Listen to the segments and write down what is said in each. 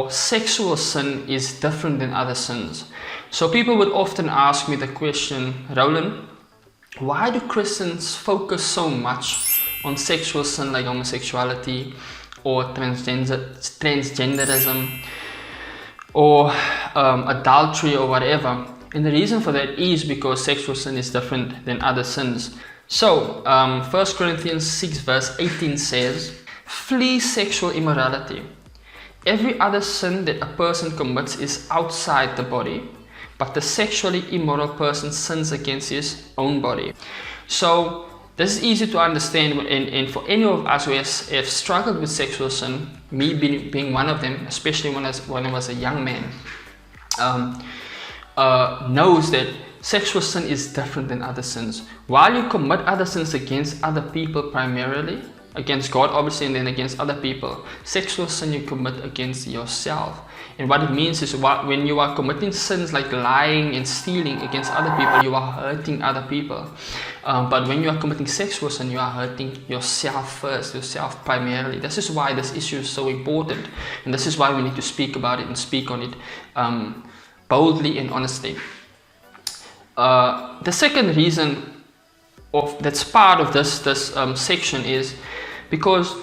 or sexual sin is different than other sins. So people would often ask me the question, Roland, why do Christians focus so much on sexual sin like homosexuality or transgenderism or adultery or whatever? And the reason for that is because sexual sin is different than other sins. So 1 Corinthians 6 verse 18 says, flee sexual immorality. Every other sin that a person commits is outside the body, but the sexually immoral person sins against his own body. So this is easy to understand, and for any of us who have struggled with sexual sin, me being one of them, especially when I was a young man, knows that sexual sin is different than other sins. While you commit other sins against other people primarily, against God obviously, and then against other people, sexual sin you commit against yourself. And what it means is when you are committing sins like lying and stealing against other people, you are hurting other people. But when you are committing sexual sin, you are hurting yourself first, yourself primarily. This is why this issue is so important, and this is why we need to speak about it and speak on it boldly and honestly. The second reason that's part of this section is because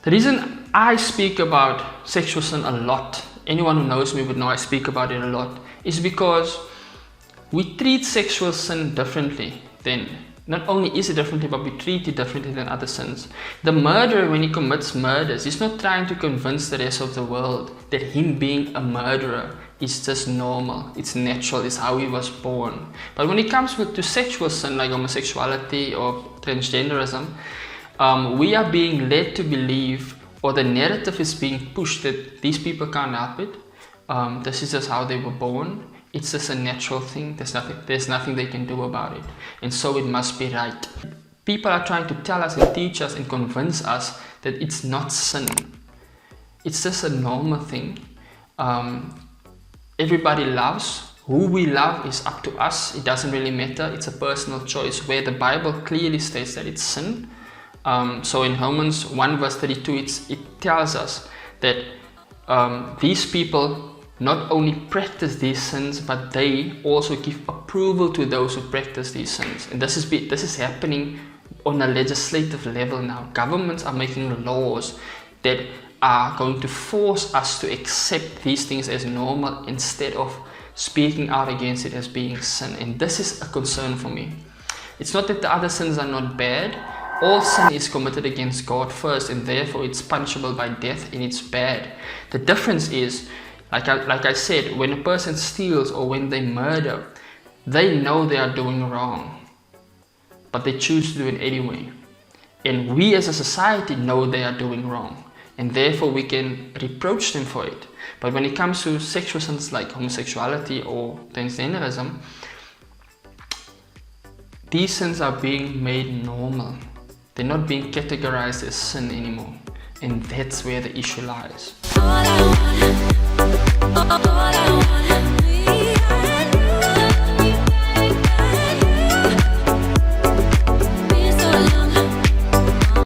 the reason I speak about sexual sin a lot, anyone who knows me would know I speak about it a lot, is because we treat sexual sin differently than, not only is it differently, but we treat it differently than other sins. The murderer, when he commits murders, he's not trying to convince the rest of the world that him being a murderer is just normal, it's natural, it's how he was born. But when it comes to sexual sin like homosexuality or transgenderism, we are being led to believe, or the narrative is being pushed, that these people can't help it. This is just how they were born. It's just a natural thing. There's nothing they can do about it. And so it must be right. People are trying to tell us and teach us and convince us that it's not sin. It's just a normal thing. Everybody loves. Who we love is up to us. It doesn't really matter. It's a personal choice, where the Bible clearly states that it's sin. So in Romans 1 verse 32, it tells us that these people not only practice these sins, but they also give approval to those who practice these sins. And this is happening on a legislative level now. Governments are making laws that are going to force us to accept these things as normal instead of speaking out against it as being sin. And this is a concern for me. It's not that the other sins are not bad. All sin is committed against God first, and therefore it's punishable by death, and it's bad. The difference is, like I said, when a person steals or when they murder, they know they are doing wrong, but they choose to do it anyway. And we as a society know they are doing wrong, and therefore we can reproach them for it. But when it comes to sexual sins like homosexuality or transgenderism, these sins are being made normal. They're not being categorized as sin anymore. And that's where the issue lies.